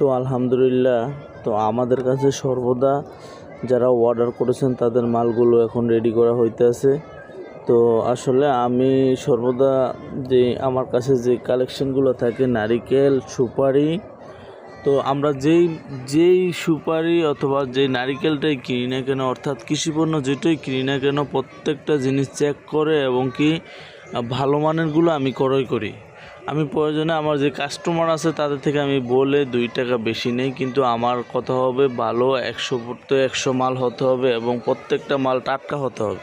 তো আলহামদুলিল্লাহ, তো আমাদের কাছে সর্বদা যারা অর্ডার করেছেন তাদের মালগুলো এখন রেডি করা হইতেছে। তো আসলে আমি সর্বদা যে আমার কাছে যে কালেকশনগুলো থাকে নারিকেল, সুপারি, তো আমরা যেই সুপারি অথবা যেই নারিকেলটাই কিনি না কেন, অর্থাৎ কৃষিপণ্য যেটাই কিনি না কেন, প্রত্যেকটা জিনিস চেক করে এবং কি ভালো মানেরগুলো আমি ক্রয় করি। আমি প্রয়োজনে আমার যে কাস্টমার আছে তাদের থেকে আমি বলে 2 টাকা বেশি নেই, কিন্তু আমার কথা হবে ভালো 100 মাল হতে হবে এবং প্রত্যেকটা মাল টাটকা হতে হবে।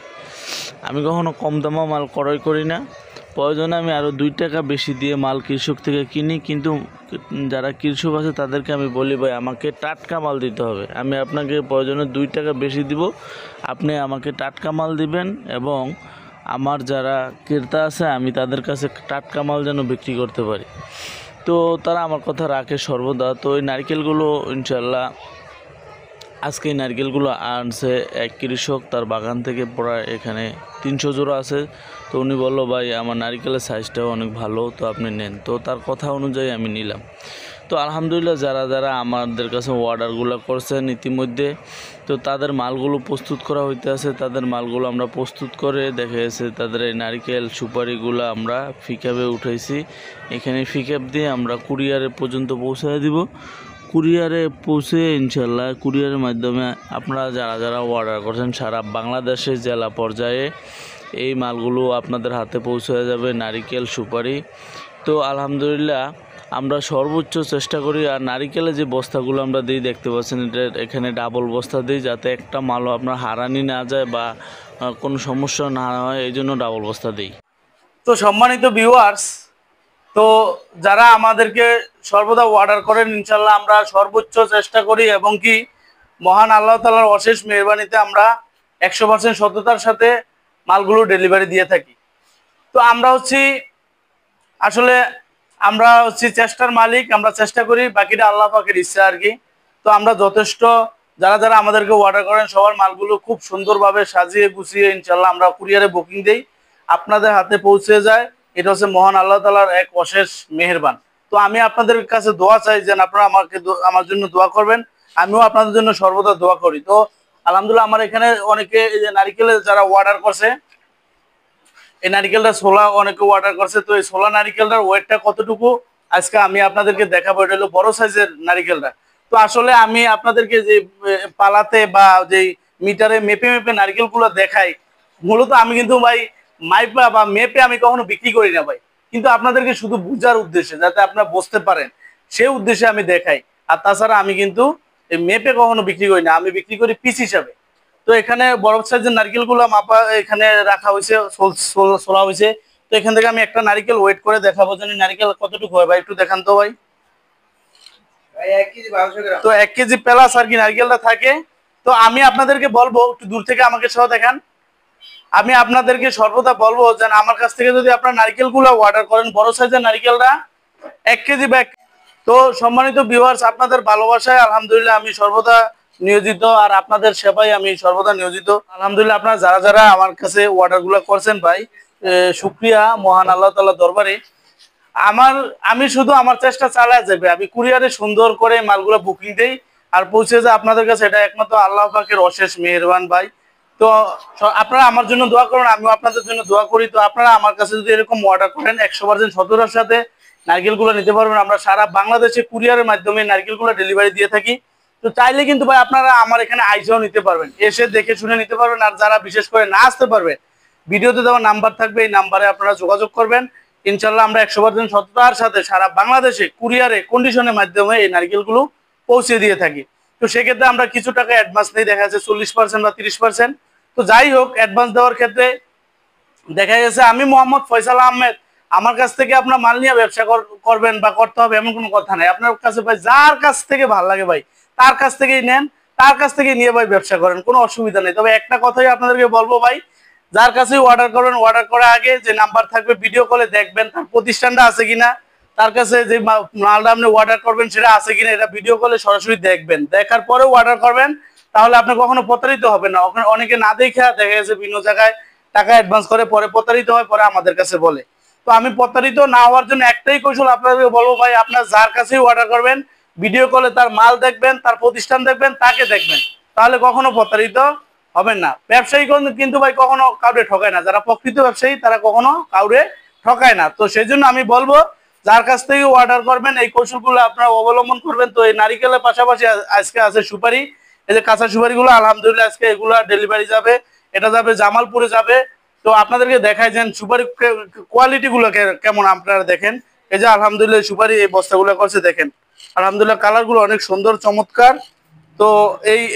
আমি কখনো কম দামা মাল ক্রয় করি না। প্রয়োজনে আমি আরও 2 টাকা বেশি দিয়ে মাল কৃষক থেকে কিনি, কিন্তু যারা কৃষক আছে তাদেরকে আমি বলি, ভাই আমাকে টাটকা মাল দিতে হবে। আমি আপনাকে প্রয়োজনে 2 টাকা বেশি দিব, আপনি আমাকে টাটকা মাল দিবেন এবং আমার যারা ক্রেতা আছে আমি তাদের কাছে টাটকা মাল যেন বিক্রি করতে পারি। তো তারা আমার কথা রাখে সর্বদা। তো এই নারকেলগুলো ইনশাল্লাহ আজকে এই নারকেলগুলো আনছে এক কৃষক, তার বাগান থেকে প্রায় এখানে 300 জোড়া আছে। তো উনি বললো, ভাই আমার নারকেলের সাইজটাও অনেক ভালো, তো আপনি নেন। তো তার কথা অনুযায়ী আমি নিলাম। তো আলহামদুলিল্লাহ যারা আমাদের কাছে অর্ডারগুলো করছেন ইতিমধ্যে, তো তাদের মালগুলো প্রস্তুত করা হইতে আছে। তাদের মালগুলো আমরা প্রস্তুত করে দেখা গেছে তাদের এই নারকেল সুপারিগুলো আমরা পিকআপে উঠাইছি। এখানে পিকআপ দিয়ে আমরা কুরিয়ারে পর্যন্ত পৌঁছায় দিব। কুরিয়ারে পৌঁছে ইনশাল্লাহ কুরিয়ারের মাধ্যমে আপনারা যারা অর্ডার করছেন সারা বাংলাদেশের জেলা পর্যায়ে এই মালগুলো আপনাদের হাতে পৌঁছে যাবে, নারিকেল সুপারি। তো আলহামদুলিল্লাহ আমরা সর্বোচ্চ চেষ্টা করি। আর নারিকেলের যে বস্তাগুলো আমরা দিই দেখতে পাচ্ছেন, এখানে ডাবল বস্তা দিই যাতে একটা মালও আপনার হারানি না যায় বা কোনো সমস্যা না হয়, এই জন্য ডাবল বস্তা দিই। তো সম্মানিত ভিউয়ার্স, তো যারা আমাদেরকে সর্বদা অর্ডার করেন ইনশাল্লাহ আমরা সর্বোচ্চ চেষ্টা করি এবং কি মহান আল্লাহ তাআলার অশেষ মেহেরবানিতে আমরা 100% সততার সাথে মালগুলো ডেলিভারি দিয়ে থাকি। তো আমরা হচ্ছি চেষ্টার মালিক, আমরা চেষ্টা করি, বাকিটা আল্লাহ পাকের ইচ্ছা আর কি। তো আমরা যথেষ্ট যারা আমাদেরকে অর্ডার করেন সবার মালগুলো খুব সুন্দরভাবে সাজিয়ে গুছিয়ে ইনশাল্লাহ আমরা কুরিয়ারে বুকিং দেই, আপনাদের হাতে পৌঁছে যায়। এটা হচ্ছে মহান আল্লাহ তাআলার এক অশেষ মেহেরবান। তো আমি আপনাদের কাছে দোয়া চাই যে আপনারা আমার জন্য দোয়া করবেন, আমিও আপনাদের জন্য সর্বদা দোয়া করি। তো আলহামদুলিল্লাহ আমার এখানে অনেকে এই যে নারিকেলের যারা অর্ডার করছে, এই নারিকেলটা ছোলা অনেকে অর্ডার করছে। তো এই ছোলা নারিকেলটার ওয়েটটা কতটুকু আজকে আমি আপনাদেরকে দেখাবো। এটা হলো বড় সাইজের নারিকেলটা। তো আসলে আমি আপনাদেরকে যে পালাতে বা যে মিটারে মেপে মেপে নারিকেলগুলো দেখাই, মূলত আমি কিন্তু ভাই মাইপা বা মেপে আমি কখনো বিক্রি করি না ভাই, কিন্তু আপনাদেরকে শুধু বোঝার উদ্দেশ্যে, যাতে আপনারা বুঝতে পারেন সেই উদ্দেশ্যে আমি দেখাই। আর তাছাড়া আমি কিন্তু মেপে কখনো বিক্রি করি না, আমি বিক্রি করি পিস হিসাবে। তো এখানে বরফ সাইজের নারকেলগুলো মাপা এখানে রাখা হয়েছে, ছোলা হয়েছে। তো এখান থেকে আমি একটা নারকেল ওয়েট করে দেখাবো জানি নারকেল কতটুকু হয়। ভাই একটু দেখান তো ভাই। তো 1 কেজি প্লাস আর কি নারকেলটা থাকে। তো আমি আপনাদেরকে বলবো একটু দূর থেকে আমাকে সহ দেখান। আমি আপনাদেরকে সর্বদা বলবো যে আমার কাছ থেকে যদি আপনার নারকেলগুলো অর্ডার করেন বড় সাইজের নারকেলটা 1 কেজি ব্যাগ। তো সম্মানিত ভিউয়ার্স, আপনাদের ভালোবাসায় আলহামদুলিল্লাহ আমি সর্বদা নিয়োজিত, আর আপনাদের সেবায় আমি সর্বদা নিয়োজিত। আলহামদুলিল্লাহ আপনারা যারা আমার কাছে অর্ডারগুলো করছেন ভাই, শুকরিয়া মহান আল্লাহ তাআলা দরবারে। আমি শুধু আমার চেষ্টা চালায় যাবে, আমি কুরিয়ারে সুন্দর করে মালগুলো বুকিং দেই আর পৌঁছে যায় আপনাদের কাছে। এটা একমাত্র আল্লাহ পাকের অশেষ মেহেরবান ভাই। তো আপনারা আমার জন্য দোয়া করুন, আমিও আপনাদের জন্য দোয়া করি। তো আপনারা আমার কাছে যদি এরকম অর্ডার করেন 100% সততার সাথে নারকেলগুলো নিতে পারবেন। আমরা সারা বাংলাদেশে কুরিয়ারের মাধ্যমে নারকেলগুলো ডেলিভারি দিয়ে থাকি। তো চাইলে কিন্তু ভাই আপনারা আমার এখানে আইসেও নিতে পারবেন, এসে দেখে শুনে নিতে পারবেন। আর যারা বিশেষ করে না আসতে পারবেন, ভিডিওতে দেওয়া নাম্বার থাকবে, এই নাম্বারে আপনারা যোগাযোগ করবেন। ইনশাল্লাহ আমরা 100% সততার সাথে সারা বাংলাদেশে কুরিয়ারে কন্ডিশনের মাধ্যমে এই নারকেলগুলো পৌঁছে দিয়ে থাকি। তো সেক্ষেত্রে আমরা কিছু টাকা অ্যাডভান্স নেই, দেখা যাচ্ছে 40% বা 30%। তো যাই হোক, অ্যাডভান্স দেওয়ার ক্ষেত্রে দেখা গেছে আমি মোহাম্মদ ফয়সাল আহমেদ, আমার কাছ থেকে আপনার মাল নিয়ে ব্যবসা করবেন বা করতে হবে এমন কোনো কথা নাই। আপনার কাছে ভাই যার কাছ থেকে ভালো লাগে ভাই তার কাছ থেকেই নেন, তার কাছ থেকে নিয়ে ভাই ব্যবসা করেন, কোনো অসুবিধা নেই। তবে একটা কথাই আপনাদেরকে বলবো ভাই, যার কাছেই অর্ডার করবেন অর্ডার করার আগে যে নাম্বার থাকবে ভিডিও কলে দেখবেন তার প্রতিষ্ঠানটা আছে কিনা, তার কাছে যে মালটা আপনি অর্ডার করবেন সেটা আছে কিনা, এটা ভিডিও কলে সরাসরি দেখবেন। দেখার পরেও অর্ডার করবেন, তাহলে আপনি কখনো প্রতারিত হবেন না। অনেকে না দেখে দেখা গেছে বিভিন্ন জায়গায় টাকা অ্যাডভান্স করে পরে প্রতারিত হয়, পরে আমাদের কাছে বলে। তো আমি প্রতারিত না হওয়ার জন্য একটাই কৌশল আপনাদেরকে বলবো ভাই, আপনার যার কাছেই অর্ডার করবেন ভিডিও কলে তার মাল দেখবেন, তার প্রতিষ্ঠান দেখবেন, তাকে দেখবেন, তাহলে কখনো প্রতারিত হবেন না। ব্যবসায়ী কিন্তু ভাই কখনো কাউরে ঠকায় না, যারা প্রকৃত ব্যবসায়ী তারা কখনো কাউরে ঠকায় না। তো সেই জন্য আমি বলবো যার কাছ থেকে অর্ডার করবেন এই কৌশলগুলো আপনারা অবলম্বন করবেন। তো এই নারিকেলের পাশাপাশি আজকে আছে সুপারি, এই যে কাঁচা সুপারিগুলো আলহামদুলিল্লাহ আজকে এগুলা ডেলিভারি যাবে, এটা যাবে জামালপুরে যাবে। তো আপনাদেরকে দেখাই যেন সুপারি কোয়ালিটি গুলো কেমন আপনারা দেখেন। এই যে আলহামদুলিল্লাহ সুপারি এই বস্তাগুলো করছে দেখেন, আলহামদুলিল্লাহ কালার গুলো অনেক সুন্দর চমৎকার। তো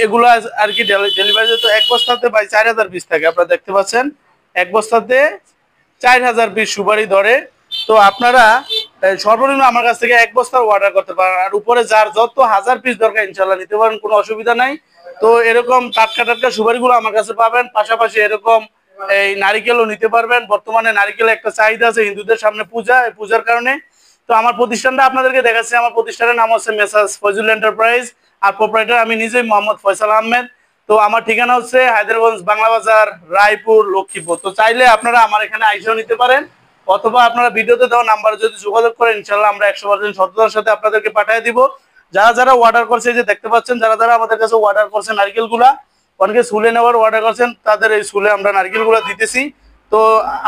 এগুলো আর কি ডেলিভারি তো এক বস্তাতে ভাই 4000 পিস থাকে, আপনারা দেখতে পাচ্ছেন এক বস্তাতে 4000 পিস সুপারি ধরে। তো আপনারা সর্বনিম্ন আমার কাছ থেকে এক বস্তার অর্ডার করতে পারেন, আর উপরে যার যত 1000 পিস দরকার ইনশাল্লাহ নিতে পারেন, কোনো অসুবিধা নাই। তো এরকম টাটকা টাটকা সুপারিগুলো আমার কাছে পাবেন, পাশাপাশি এরকম এই নারিকেলও নিতে পারবেন। বর্তমানে নারিকেলের একটা চাহিদা আছে হিন্দুদের সামনে পূজা, এই পূজার কারণে। তো আমার প্রতিষ্ঠানটা আপনাদেরকে দেখাচ্ছি, আমার প্রতিষ্ঠানের নাম হচ্ছে মেসার্স ফয়জুল এন্টারপ্রাইজ, আর প্রোপ্রাইটার আমি নিজেই মোহাম্মদ ফয়সাল আহমেদ। তো আমার ঠিকানা হচ্ছে হায়দ্রাবাদ বাংলা বাজার, রায়পুর, লক্ষ্মীপুর। তো চাইলে আপনারা আমার এখানে আইসাও নিতে পারেন, অথবা আপনারা ভিডিওতে দেওয়া নাম্বারে যদি যোগাযোগ করেন ইনশাল্লাহ আমরা 100% সততার সাথে আপনাদেরকে পাঠিয়ে দিব। যারা যারা অর্ডার করছে, যে দেখতে পাচ্ছেন যারা যারা আমাদের কাছে অর্ডার করছেন নারকেলগুলা, অনেকে সুলে নেওয়ার অর্ডার করছেন, তাদের এই সুলে আমরা নারকেলগুলো দিতেছি। তো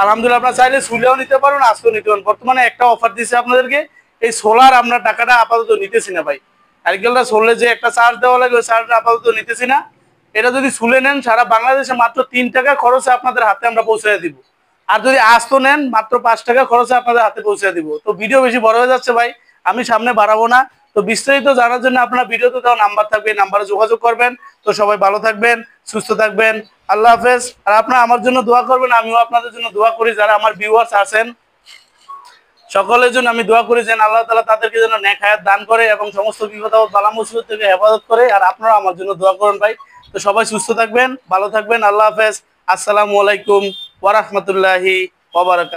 আলহামদুলিল্লাহ আপনারা চাইলে সুলেও নিতে পারেন, আজকেও নিতে পারেন। বর্তমানে একটা অফার দিচ্ছে আপনাদেরকে, এই সোলার আমরা টাকাটা আপাতত নিতেছি না ভাই। নারকেলটা সোলে যে একটা চার্জ দেওয়া লাগে ওই চার্জটা আপাতত নিতেছি না। এটা যদি সুলে নেন সারা বাংলাদেশে মাত্র 3 টাকা খরচে আপনাদের হাতে আমরা পৌঁছে দিব, আর যদি আস্ত নেন মাত্র 5 টাকা খরচে আপনাদের হাতে পৌঁছে দিব। তো ভিডিও বেশি বড় হয়ে যাচ্ছে ভাই, আমি সামনে বাড়াবো না। তো বিস্তারিত জানার জন্য আপনারা ভিডিওতে দেওয়া নাম্বার থাকবে, এই নাম্বারে যোগাযোগ করবেন। তো সবাই ভালো থাকবেন, সুস্থ থাকবেন, আল্লাহ হাফেজ। আর আপনারা আমার জন্য দোয়া করবেন, আমিও আপনাদের জন্য দোয়া করি। যারা আমার ভিউয়ার্স আছেন সকলের জন্য আমি দোয়া করি যেন আল্লাহ তাআলা তাদেরকে যেন নেক হায়াত দান করে এবং সমস্ত বিপদ আপদ বালা মুসিবত থেকে হেফাজত করে। আর আপনারা আমার জন্য দোয়া করুন ভাই। তো সবাই সুস্থ থাকবেন, ভালো থাকবেন, আল্লাহ হাফেজ। আসসালামু আলাইকুম ওয়া রাহমাতুল্লাহি ওয়া বারাকাতুহু।